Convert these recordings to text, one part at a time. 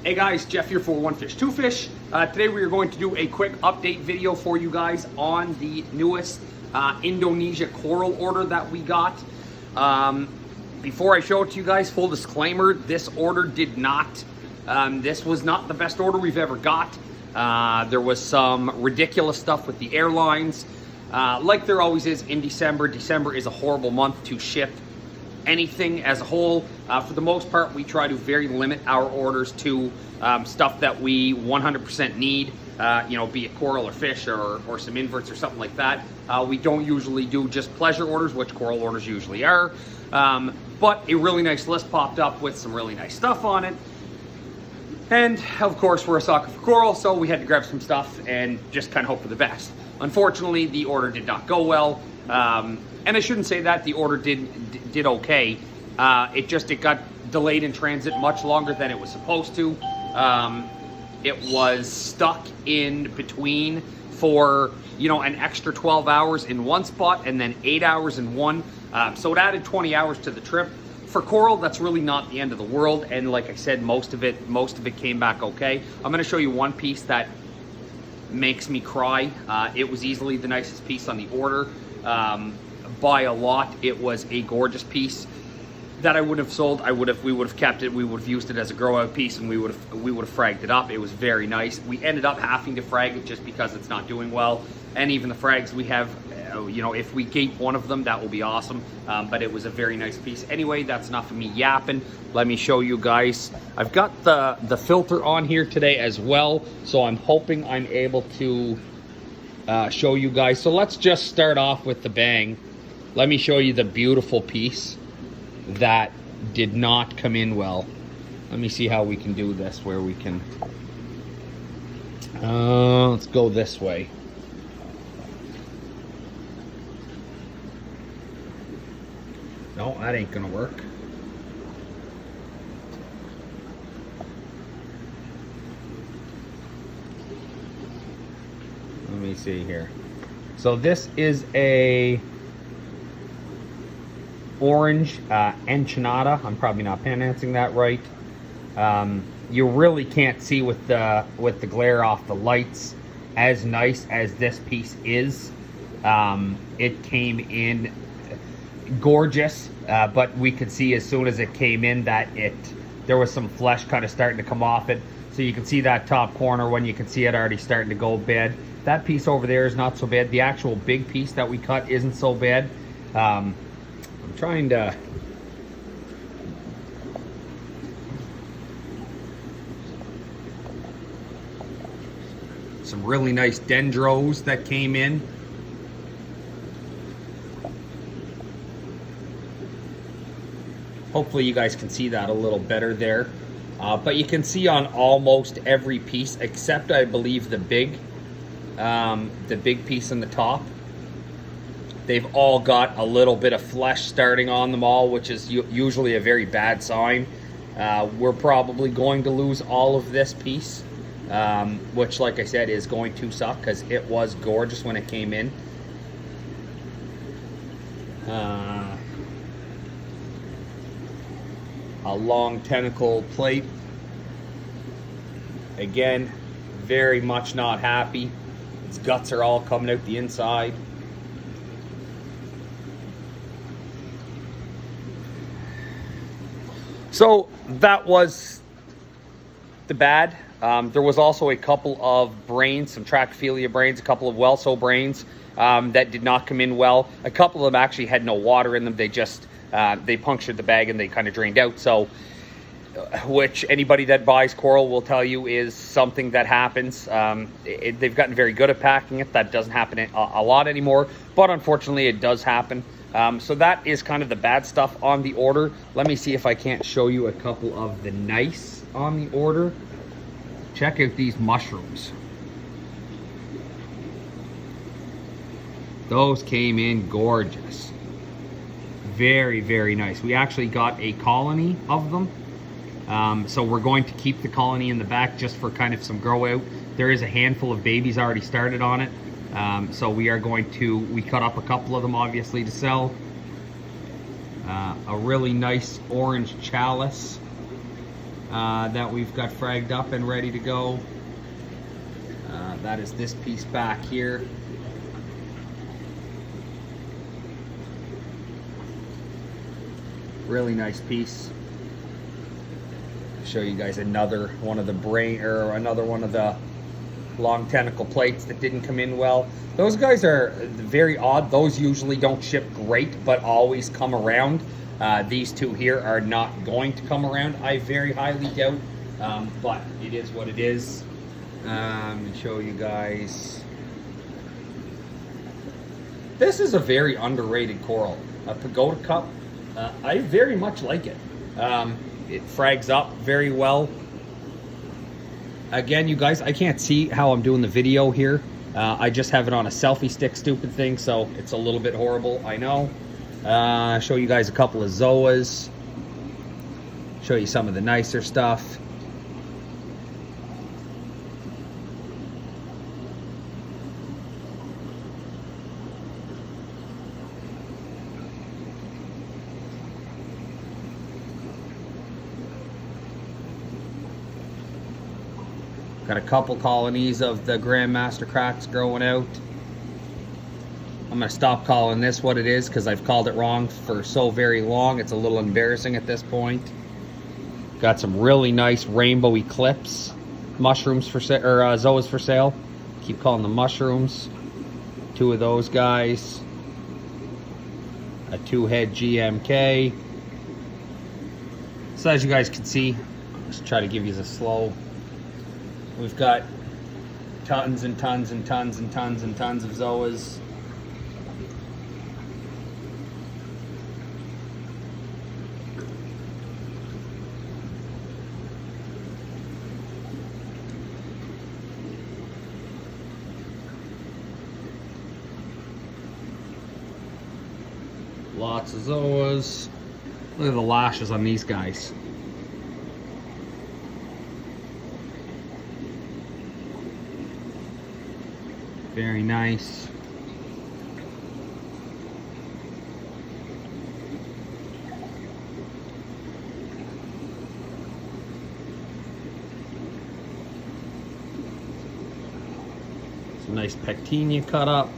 Hey guys, Jeff here for One Fish, Two Fish. Today we are going to do a quick update video for you guys on the newest Indonesia coral order that we got. Before I show it to you guys, full disclaimer, this order did not, this was not the best order we've ever got. There was some ridiculous stuff with the airlines. Like there always is in December. December is a horrible month to ship anything as a whole. For the most part, we try to very limit our orders to stuff that we 100% need, you know, be it coral or fish or some inverts or something like that. We don't usually do just pleasure orders, which coral orders usually are. But a really nice list popped up with some really nice stuff on it. And of course, we're a sucker for coral, so we had to grab some stuff and just kind of hope for the best. Unfortunately, the order did not go well. And I shouldn't say that, the order did okay. It got delayed in transit much longer than it was supposed to. It was stuck in between for, you know, an extra 12 hours in one spot and then 8 hours in one. So it added 20 hours to the trip. For coral, that's really not the end of the world. And like I said, most of it came back okay. I'm gonna show you one piece that makes me cry. It was easily the nicest piece on the order. By a lot. It was a gorgeous piece that I would have sold. We would have kept it. We would have used it as a grow out piece, and we would have fragged it up. It was very nice. We ended up having to frag it just because it's not doing well. And even the frags we have, you know, if we gape one of them, that will be awesome. But it was a very nice piece. Anyway, that's enough of me yapping. Let me show you guys. I've got the filter on here today as well, so I'm hoping I'm able to show you guys. So let's just start off with the bang. Let me show you the beautiful piece that did not come in well. Let me see how we can do this, where we can... let's go this way. No, that ain't gonna work. Let me see here. So this is a orange enchilada. I'm probably not pronouncing that right. You really can't see with the glare off the lights as nice as this piece is. It came in gorgeous, but we could see as soon as it came in that there was some flesh kind of starting to come off it. So you can see that top corner when you can see it already starting to go bad. That piece over there is not so bad. The actual big piece that we cut isn't so bad. I'm trying to... Some really nice dendros that came in. Hopefully you guys can see that a little better there. But you can see on almost every piece, except I believe the big piece in the top. They've all got a little bit of flesh starting on them all, which is usually a very bad sign. We're probably going to lose all of this piece, which, like I said, is going to suck because it was gorgeous when it came in. A long tentacle plate. Again, very much not happy. Its guts are all coming out the inside. So that was the bad. There was also a couple of brains, some Trachyphilia brains, a couple of Welso brains that did not come in well. A couple of them actually had no water in them. They just, they punctured the bag and they kind of drained out. So, which anybody that buys coral will tell you is something that happens. They've gotten very good at packing it. That doesn't happen a lot anymore, but unfortunately it does happen. So that is kind of the bad stuff on the order. Let me see if I can't show you a couple of the nice on the order. Check out these mushrooms. Those came in gorgeous. Very, very nice. We actually got a colony of them. So we're going to keep the colony in the back just for kind of some grow out. There is a handful of babies already started on it. So we are going to, we cut up a couple of them obviously to sell. A really nice orange chalice. that we've got fragged up and ready to go. That is this piece back here. Really nice piece. Show you guys another one of the another one of the long tentacle plates that didn't come in well. Those guys are very odd. Those usually don't ship great, but always come around. These two here are not going to come around, I very highly doubt, but it is what it is. And show you guys. This is a very underrated coral, a pagoda cup. I very much like it. It frags up very well. Again, you guys, I can't see how I'm doing the video here. I just have it on a selfie stick, stupid thing, so it's a little bit horrible, I know. Show you guys a couple of zoas. Show you some of the nicer stuff. Got a couple colonies of the Grandmaster cracks growing out. I'm going to stop calling this what it is because I've called it wrong for so very long. It's a little embarrassing at this point. Got some really nice rainbow eclipse mushrooms for sale, or zoas for sale. Keep calling them mushrooms. Two of those guys. A 2-head GMK. So as you guys can see, just try to give you a slow. We've got tons and tons and tons and tons and tons of zoas. Lots of zoas. Look at the lashes on these guys. Very nice. Some nice pectinia cut up.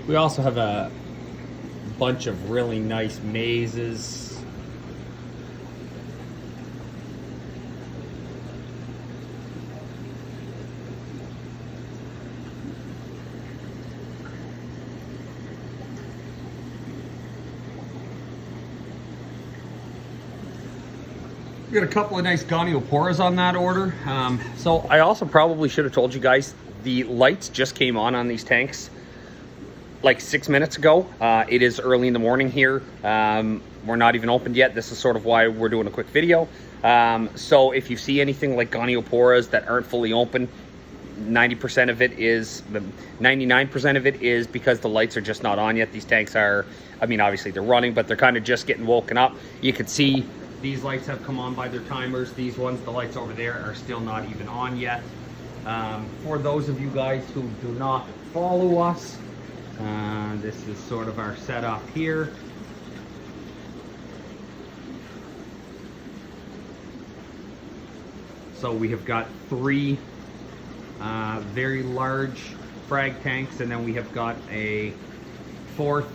We also have a bunch of really nice mazes. We got a couple of nice gonioporas on that order. So I also probably should have told you guys the lights just came on these tanks like 6 minutes ago. It is early in the morning here. We're not even opened yet. This is sort of why we're doing a quick video. So if you see anything like gonioporas that aren't fully open, 99% of it is because the lights are just not on yet. These tanks are, I mean, obviously they're running, but they're kind of just getting woken up. You can see these lights have come on by their timers. These ones, the lights over there, are still not even on yet. For those of you guys who do not follow us, this is sort of our setup here. So we have got 3 very large frag tanks, and then we have got a 4th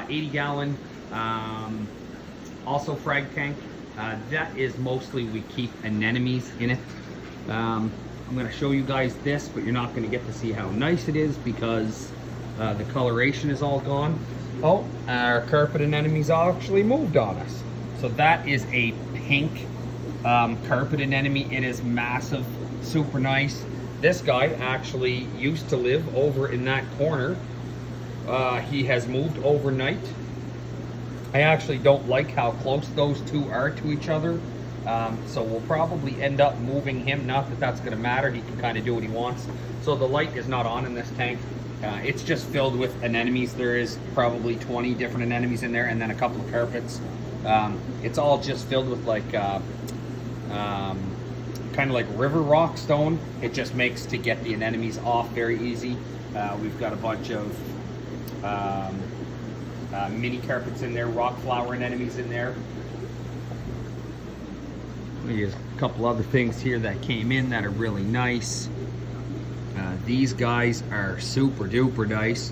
80 gallon also frag tank. That is mostly we keep anemones in it. I'm going to show you guys this, but you're not going to get to see how nice it is because the coloration is all gone. Oh, our carpet anemones actually moved on us. So that is a pink carpet anemone. It is massive, super nice. This guy actually used to live over in that corner. He has moved overnight. I actually don't like how close those two are to each other. So we'll probably end up moving him. Not that that's going to matter. He can kind of do what he wants. So the light is not on in this tank. It's just filled with anemones. There is probably 20 different anemones in there, and then a couple of carpets. It's all just filled with like kind of like river rock stone. It just makes to get the anemones off very easy. We've got a bunch of mini carpets in there, rock flower anemones in there. There's a couple other things here that came in that are really nice. These guys are super duper nice.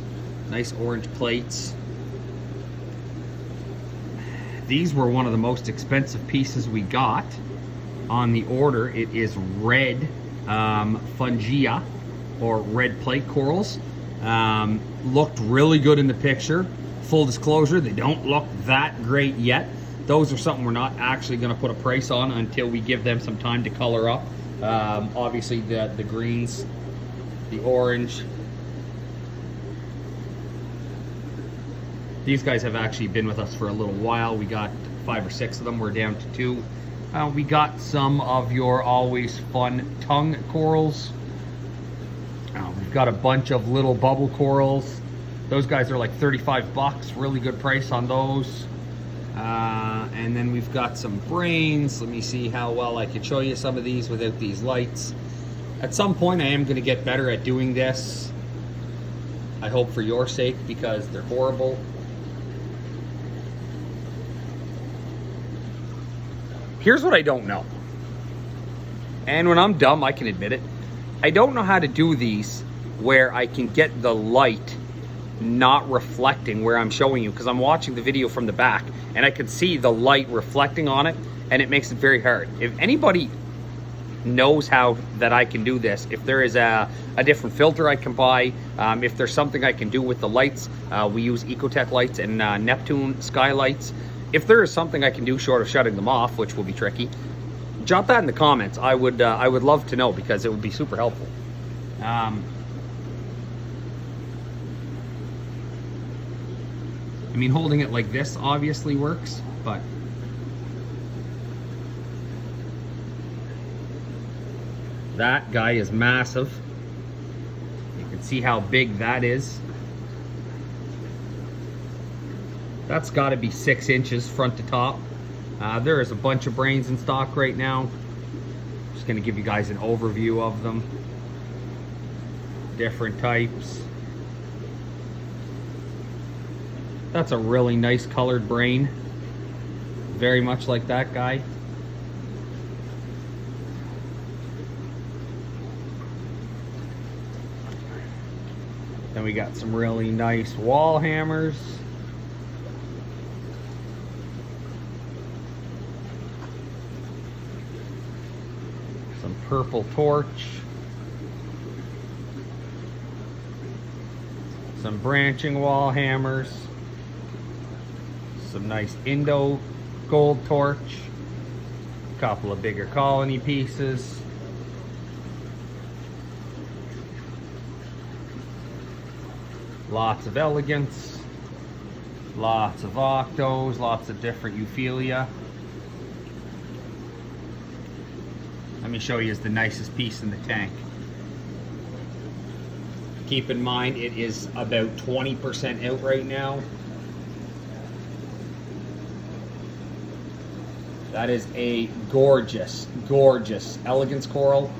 Nice orange plates. These were one of the most expensive pieces we got on the order. It is red fungia, or red plate corals. Looked really good in the picture. Full disclosure, they don't look that great yet. Those are something we're not actually going to put a price on until we give them some time to color up. Obviously the greens, the orange. These guys have actually been with us for a little while. We got 5 or 6 of them. We're down to 2. We got some of your always fun tongue corals. We've got a bunch of little bubble corals. Those guys are like 35 bucks. Really good price on those. And then we've got some brains. Let me see how well I can show you some of these without these lights. At some point I am going to get better at doing this. I hope for your sake, because they're horrible. Here's what I don't know. And when I'm dumb, I can admit it. I don't know how to do these where I can get the light not reflecting where I'm showing you, because I'm watching the video from the back and I can see the light reflecting on it, and it makes it very hard. If anybody knows how that I can do this, if there is a different filter I can buy, if there's something I can do with the lights, we use Ecotech lights and Neptune skylights. If there is something I can do short of shutting them off, which will be tricky, drop that in the comments. I would love to know, because it would be super helpful. I mean, holding it like this obviously works, but that guy is massive. You can see how big that is. That's got to be 6 inches front to top. There is a bunch of brains in stock right now. Just going to give you guys an overview of them. Different types. That's a really nice colored brain. Very much like that guy. Then we got some really nice wall hammers. Some purple torch. Some branching wall hammers. Some nice Indo gold torch. A couple of bigger colony pieces. Lots of elegance. Lots of octos. Lots of different Euphilia. Let me show you the nicest piece in the tank. Keep in mind it is about 20% out right now. That is a gorgeous, gorgeous elegance coral.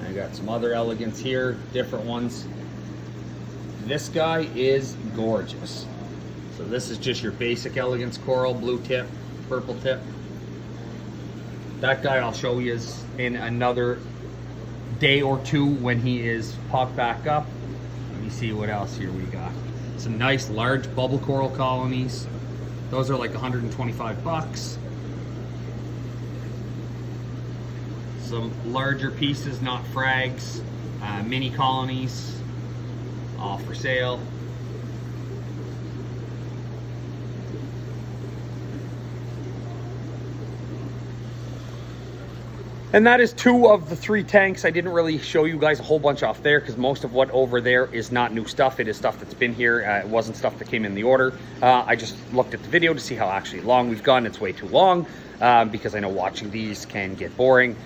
I got some other elegance here, different ones. This guy is gorgeous. So this is just your basic elegance coral, blue tip, purple tip. That guy I'll show you in another day or 2 when he is popped back up. Let me see what else here we got. Some nice large bubble coral colonies. Those are like 125 bucks. Some larger pieces, not frags, mini colonies, all for sale. And that is 2 of the 3 tanks. I didn't really show you guys a whole bunch off there, because most of what over there is not new stuff. It is stuff that's been here. It wasn't stuff that came in the order. I just looked at the video to see how actually long we've gone. It's way too long. Because I know watching these can get boring.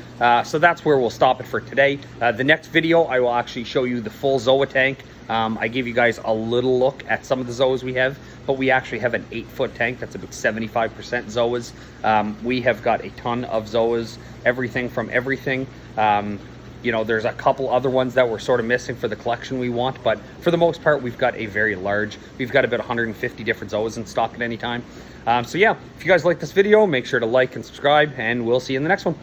So that's where we'll stop it for today. The next video, I will actually show you the full Zoa tank. I gave you guys a little look at some of the Zoas we have, but we actually have an 8-foot tank. That's about 75% Zoas. We have got a ton of Zoas, everything from everything. You know, there's a couple other ones that we're sort of missing for the collection we want, but for the most part, we've got a very large, we've got about 150 different Zoas in stock at any time. So yeah, if you guys like this video, make sure to like and subscribe, and we'll see you in the next one.